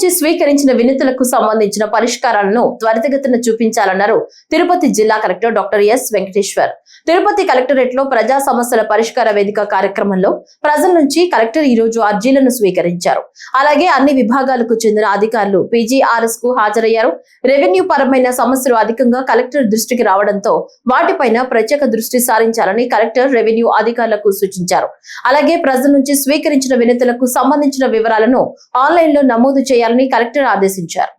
నుంచి స్వీకరించిన వినతులకు సంబంధించిన పరిష్కారాలను త్వరితగతిన చూపించాలన్నారు తిరుపతి జిల్లా collector doctor yes Venkateshwar. Tirupati collectorate లో ప్రజా సమస్యల పరిష్కార వేదిక కార్యక్రమంలో ప్రజల నుంచి కలెక్టర్ ఈ రోజు అర్జీలను స్వీకరించారు. అలాగే అన్ని విభాగాలకు చెందిన అధికారులు పీజీఆర్ఎస్ కు హాజరయ్యారు. రెవెన్యూ పరమైన సమస్యలు అధికంగా కలెక్టర్ దృష్టికి రావడంతో వాటిపైన ప్రత్యేక దృష్టి సారించాలని కలెక్టర్ రెవెన్యూ అధికారులకు సూచించారు. అలాగే ప్రజల నుంచి స్వీకరించిన వినతులకు సంబంధించిన వివరాలను ఆన్లైన్ లో నమోదు చేయాలని కలెక్టర్ ఆదేశించారు.